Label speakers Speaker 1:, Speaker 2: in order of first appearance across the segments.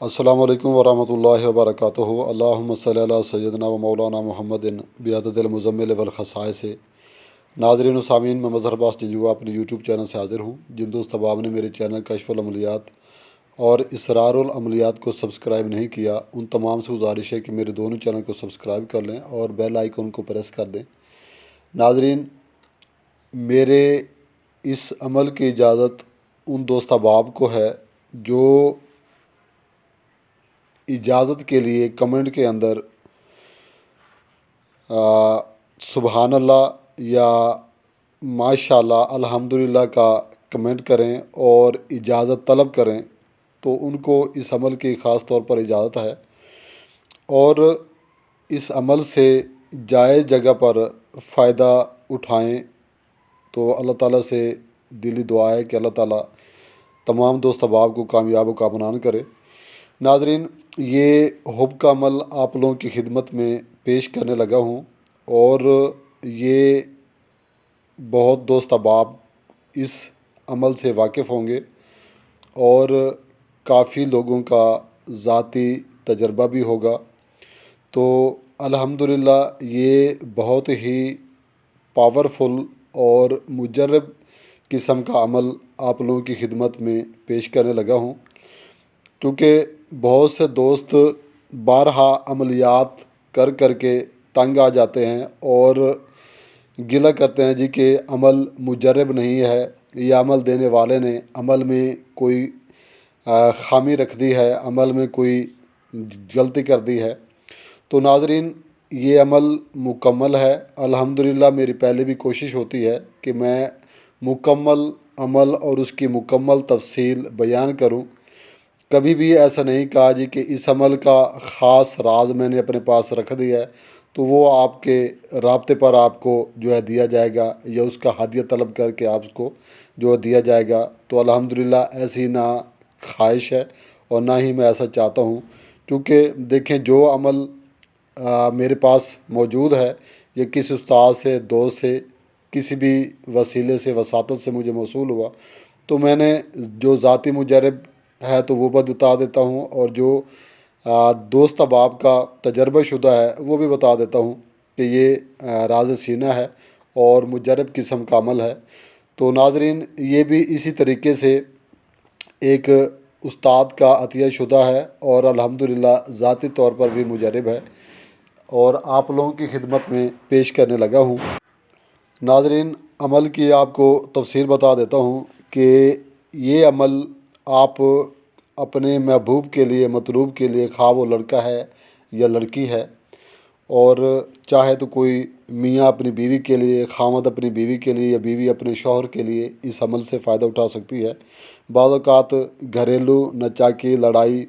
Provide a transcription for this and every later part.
Speaker 1: अस्सलामु अलैकुम वरहमतुल्लाहि वबरकातुहू। अल्लाहुम्मा सल्ली अला सय्यदना व मौलाना मुहम्मदिन बिअददिल मुज़म्मिल वल खसाइस। नाज़रीन व सामीन, मैं मज़हर अब्बास जंजुआ अपने यूट्यूब चैनल से हाज़िर हूँ। जिन दोस्त अहबाब ने मेरे चैनल कश्फुल अमलियात और इसरारुल अमलियात को सब्सक्राइब नहीं किया, उन तमाम से गुजारिश है कि मेरे दोनों चैनल को सब्सक्राइब कर लें और बेल आइकन को प्रेस कर दें। नाज़रीन, मेरे इस अमल की इजाज़त उन दोस्त अहबाब को है जो इजाज़त के लिए कमेंट के अंदर सुबहान अल्लाह या माशाल्लाह अल्हम्दुलिल्लाह का कमेंट करें और इजाज़त तलब करें, तो उनको इस अमल की ख़ास तौर पर इजाज़त है। और इस अमल से जायज़ जगह पर फ़ायदा उठाएं, तो अल्लाह ताला से दिली दुआ है कि अल्लाह ताला तमाम दोस्त अहबाब को कामयाब व कामयान करे। नाज़रीन, ये हुब का अमल आप लोगों की खिदमत में पेश करने लगा हूँ और ये बहुत दोस्त अहबाब इस अमल से वाकिफ़ होंगे और काफ़ी लोगों का ज़ाती तजर्बा भी होगा। तो अल्हम्दुलिल्लाह ये बहुत ही पावरफुल और मुजर्रब किस्म का अमल आप लोगों की खिदमत में पेश करने लगा हूँ, क्योंकि बहुत से दोस्त बारहा अमलियात कर कर के तंग आ जाते हैं और गिला करते हैं जी कि अमल मुजर्रब नहीं है, या अमल देने वाले ने अमल में कोई ख़ामी रख दी है, अमल में कोई गलती कर दी है। तो नाज़रीन, ये अमल मुकम्मल है। अल्हम्दुलिल्लाह मेरी पहले भी कोशिश होती है कि मैं मुकम्मल अमल और उसकी मुकम्मल तफसील बयान करूं। कभी भी ऐसा नहीं कहा जी कि इस अमल का ख़ास राज मैंने अपने पास रख दिया है तो वो आपके राब्ते पर आपको जो है दिया जाएगा, या उसका हदिया तलब करके आपको जो दिया जाएगा। तो अल्हम्दुलिल्लाह ऐसी ना ख्वाहिश है और ना ही मैं ऐसा चाहता हूँ, क्योंकि देखें जो अमल मेरे पास मौजूद है, ये किसी उस्ताद से, दोस्त से, किसी भी वसीले से, वसातत से मुझे मौसूल हुआ, तो मैंने जो ज़ाती मुजर्रब है तो वो भी बता देता हूँ, और जो दोस्त अहबाब का तजर्बा शुदा है वो भी बता देता हूँ कि ये राज सीना है और मुजर्रब किस्म का अमल है। तो नाज़रीन, ये भी इसी तरीके से एक उस्ताद का अतिया शुदा है और अल्हम्दुलिल्लाह ज़ाती तौर पर भी मुजर्रब है और आप लोगों की खिदमत में पेश करने लगा हूँ। नाज़रीन, अमल की आपको तफसील बता देता हूँ कि ये अमल आप अपने महबूब के लिए, मतलूब के लिए, खा वो लड़का है या लड़की है, और चाहे तो कोई मियाँ अपनी बीवी के लिए, खामद अपनी बीवी के लिए, या बीवी अपने शौहर के लिए इस अमल से फ़ायदा उठा सकती है। बाज़ औक़ात घरेलू नचाकी, लड़ाई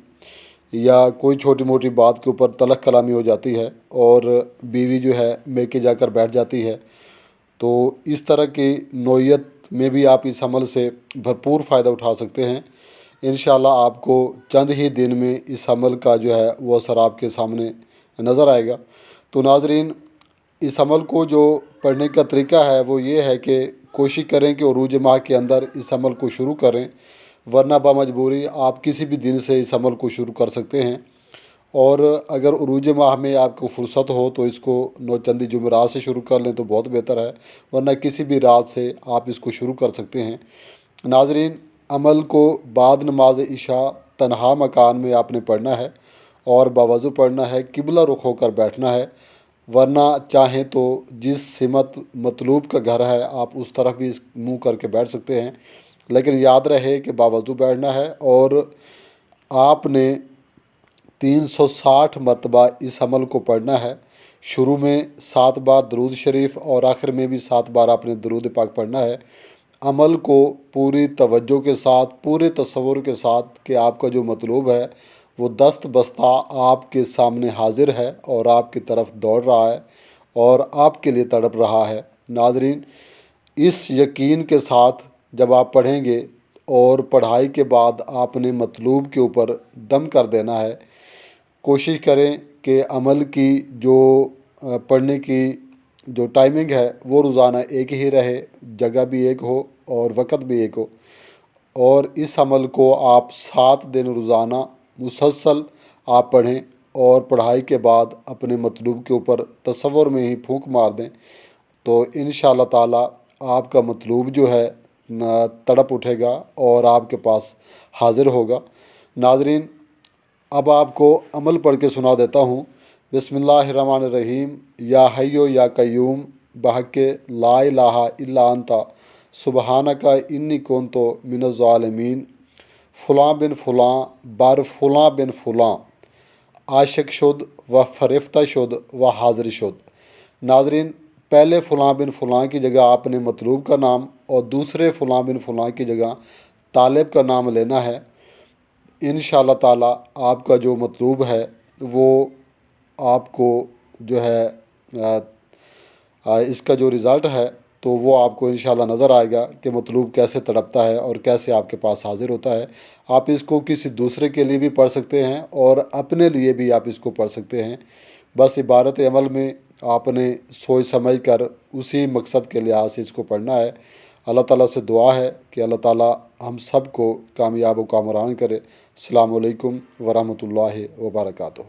Speaker 1: या कोई छोटी मोटी बात के ऊपर तलख़ कलामी हो जाती है और बीवी जो है मेके जाकर बैठ जाती है। तो इस तरह की नौयत में भी आप इस अमल से भरपूर फ़ायदा उठा सकते हैं। इंशाअल्लाह आपको चंद ही दिन में इस अमल का जो है वो असर आपके सामने नज़र आएगा। तो नाज़रीन, इस अमल को जो पढ़ने का तरीका है वो ये है कि कोशिश करें कि उरूज माह के अंदर इस अमल को शुरू करें, वरना बामजबूरी आप किसी भी दिन से इस अमल को शुरू कर सकते हैं। और अगर उरूज माह में आपको फ़ुर्सत हो तो इसको नौचंदी जुमेरात से शुरू कर लें तो बहुत बेहतर है, वरना किसी भी रात से आप इसको शुरू कर सकते हैं। नाज़रीन, अमल को बाद नमाज इशा तन्हा मकान में आपने पढ़ना है और बावज़ू पढ़ना है, किबला रुख होकर बैठना है, वरना चाहें तो जिस सिमत मतलूब का घर है आप उस तरफ भी मुँह करके बैठ सकते हैं, लेकिन याद रहे कि बावज़ू बैठना है। और आपने 360 मरतबा इस अमल को पढ़ना है। शुरू में 7 बार दरूद शरीफ और आखिर में भी 7 बार आपने दरूद पाक पढ़ना है। अमल को पूरी तवज्जो के साथ, पूरे तसव्वुर के साथ कि आपका जो मतलूब है वो दस्त बस्ता आपके सामने हाजिर है और आपकी तरफ दौड़ रहा है और आपके लिए तड़प रहा है। नाज़रीन, इस यकीन के साथ जब आप पढ़ेंगे और पढ़ाई के बाद आपने मतलूब के ऊपर दम कर देना है। कोशिश करें कि अमल की जो पढ़ने की जो टाइमिंग है वो रोज़ाना एक ही रहे, जगह भी एक हो और वक़्त भी एक हो, और इस अमल को आप 7 दिन रोज़ाना مسلسل آپ پڑھیں اور پڑھائی کے بعد اپنے مطلوب کے اوپر تصور میں ہی پھونک مار دیں تو انشاءاللہ تعالی آپ کا مطلوب جو ہے تڑپ اٹھے گا اور آپ کے پاس حاضر ہوگا۔ ناظرین، اب آپ کو عمل پڑھ کے سنا دیتا ہوں۔ بسم اللہ الرحمن الرحیم۔ یا حیو یا قیوم بحق لا الہ الا انت سبحانک انی کنت من الظالمین۔ فلاں بن فلاں بر فلاں بن فلاں عاشق شد و فرفتہ شد و حاضر شد۔ ناظرین، پہلے فلاں بن فلاں کی جگہ آپ نے مطلوب کا نام اور دوسرے فلاں بن فلاں کی جگہ طالب کا نام لینا ہے۔ انشاءاللہ تعالی آپ کا جو مطلوب ہے وہ آپ کو جو ہے اس کا جو رزلٹ ہے تو وہ آپ کو انشاءاللہ نظر آئے گا کہ مطلوب کیسے تڑپتا ہے اور کیسے آپ کے پاس حاضر ہوتا ہے۔ آپ اس کو کسی دوسرے کے لیے بھی پڑھ سکتے ہیں اور اپنے لیے بھی آپ اس کو پڑھ سکتے ہیں۔ بس عبارت عمل میں آپ نے سوچ سمجھ کر اسی مقصد کے لحاظ سے اس کو پڑھنا ہے۔ اللہ تعالیٰ سے دعا ہے کہ اللہ تعالیٰ ہم سب کو کامیاب و کامران کرے۔ السلام علیکم ورحمۃ اللہ وبرکاتہ۔